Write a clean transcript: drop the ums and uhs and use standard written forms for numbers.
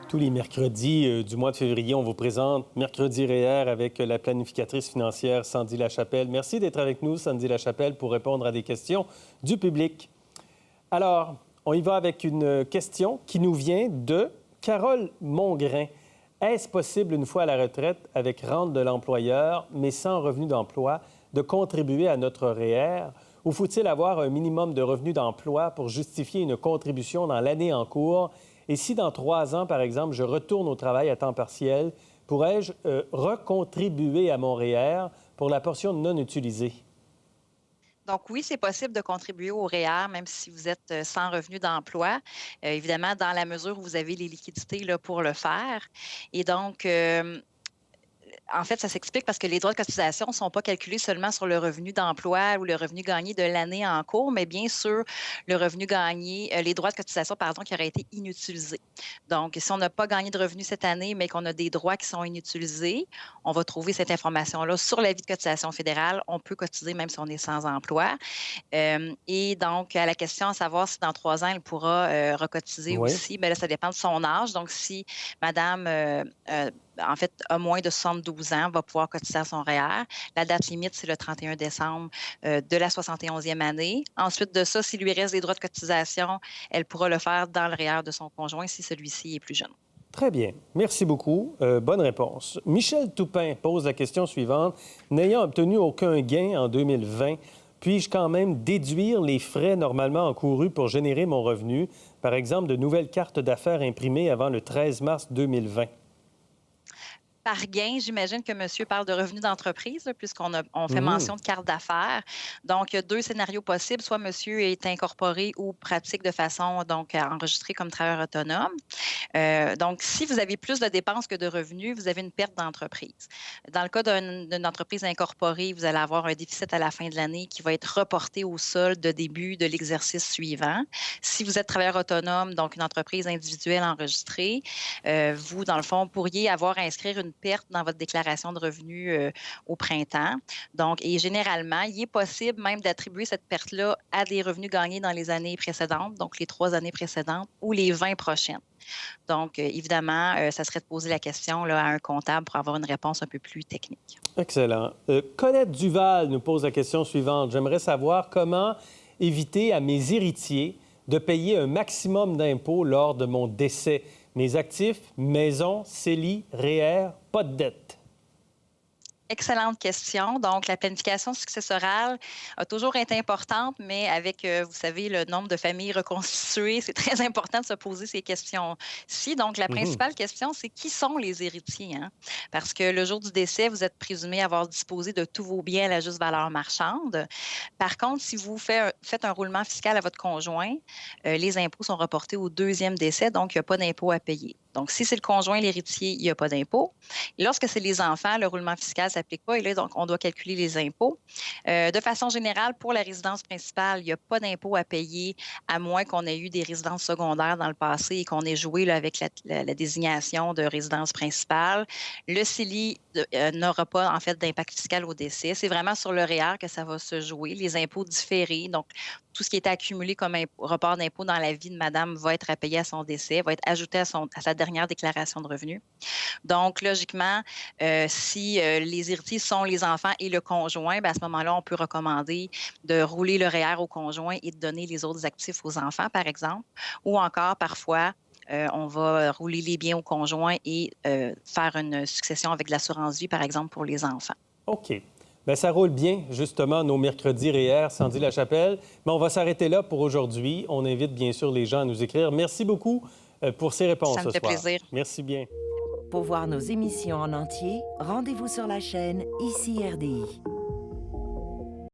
Tous les mercredis du mois de février, on vous présente Mercredi REER avec la planificatrice financière Sandy Lachapelle. Merci d'être avec nous, Sandy Lachapelle, pour répondre à des questions du public. Alors, on y va avec une question qui nous vient de Carole Mongrain. Est-ce possible, une fois à la retraite, avec rente de l'employeur, mais sans revenu d'emploi, de contribuer à notre REER? Ou faut-il avoir un minimum de revenus d'emploi pour justifier une contribution dans l'année en cours? Et si dans 3 ans, par exemple, je retourne au travail à temps partiel, pourrais-je recontribuer à mon REER pour la portion non utilisée? Donc oui, c'est possible de contribuer au REER, même si vous êtes sans revenu d'emploi, évidemment, dans la mesure où vous avez les liquidités là, pour le faire. Et donc, en fait, ça s'explique parce que les droits de cotisation ne sont pas calculés seulement sur le revenu d'emploi ou le revenu gagné de l'année en cours, mais bien sur le revenu gagné, les droits de cotisation, pardon, qui auraient été inutilisés. Donc, si on n'a pas gagné de revenus cette année, mais qu'on a des droits qui sont inutilisés, on va trouver cette information-là sur l'avis de cotisation fédérale. On peut cotiser même si on est sans emploi. Et donc, à la question à savoir si dans 3 ans, elle pourra recotiser Oui. aussi, bien là, ça dépend de son âge. Donc, si madame, en fait, a moins de 72 ans, va pouvoir cotiser à son REER. La date limite, c'est le 31 décembre de la 71e année. Ensuite de ça, s'il lui reste des droits de cotisation, elle pourra le faire dans le REER de son conjoint si celui-ci est plus jeune. Très bien. Merci beaucoup. Bonne réponse. Michel Toupin pose la question suivante. N'ayant obtenu aucun gain en 2020, puis-je quand même déduire les frais normalement encourus pour générer mon revenu, par exemple de nouvelles cartes d'affaires imprimées avant le 13 mars 2020? Par gain, j'imagine que monsieur parle de revenus d'entreprise, là, on fait Mhm. mention de carte d'affaires. Donc, il y a 2 scénarios possibles. Soit monsieur est incorporé ou pratique de façon donc enregistré comme travailleur autonome. Donc, si vous avez plus de dépenses que de revenus, vous avez une perte d'entreprise. Dans le cas d'une entreprise incorporée, vous allez avoir un déficit à la fin de l'année qui va être reporté au solde de début de l'exercice suivant. Si vous êtes travailleur autonome, donc une entreprise individuelle enregistrée, vous, dans le fond, pourriez avoir à inscrire une perte dans votre déclaration de revenus au printemps. Donc, et généralement, il est possible même d'attribuer cette perte-là à des revenus gagnés dans les années précédentes, donc les 3 années précédentes ou les 20 prochaines. Donc, évidemment, ça serait de poser la question là, à un comptable pour avoir une réponse un peu plus technique. Excellent. Colette Duval nous pose la question suivante. J'aimerais savoir comment éviter à mes héritiers de payer un maximum d'impôts lors de mon décès. Mes actifs, maison, CELI, REER, pas de dette. Excellente question. Donc, la planification successorale a toujours été importante, mais avec, vous savez, le nombre de familles reconstituées, c'est très important de se poser ces questions-ci. Donc, la Mhm. principale question, c'est qui sont les héritiers, hein? Parce que le jour du décès, vous êtes présumé avoir disposé de tous vos biens à la juste valeur marchande. Par contre, si vous faites un roulement fiscal à votre conjoint, les impôts sont reportés au 2e décès, donc il n'y a pas d'impôt à payer. Donc, si c'est le conjoint, l'héritier, il n'y a pas d'impôt. Et lorsque c'est les enfants, le roulement fiscal ne s'applique pas et là, donc, on doit calculer les impôts. De façon générale, pour la résidence principale, il n'y a pas d'impôt à payer à moins qu'on ait eu des résidences secondaires dans le passé et qu'on ait joué là, avec la désignation de résidence principale. Le CELI n'aura pas, en fait, d'impact fiscal au décès. C'est vraiment sur le REER que ça va se jouer. Les impôts différés, donc tout ce qui est accumulé comme report d'impôt dans la vie de madame va être à payer à son décès, va être ajouté à sa dernière déclaration de revenus. Donc, logiquement, si les héritiers sont les enfants et le conjoint, bien, à ce moment-là, on peut recommander de rouler le REER au conjoint et de donner les autres actifs aux enfants, par exemple. Ou encore, parfois, on va rouler les biens au conjoint et faire une succession avec de l'assurance vie, par exemple, pour les enfants. OK. Bien, ça roule bien, justement, nos mercredis REER, Sandy Lachapelle. Mais on va s'arrêter là pour aujourd'hui. On invite bien sûr les gens à nous écrire. Merci beaucoup pour ces réponses Ça me ce fait soir. plaisir. Merci bien. Pour voir nos émissions en entier, rendez-vous sur la chaîne ICI RDI.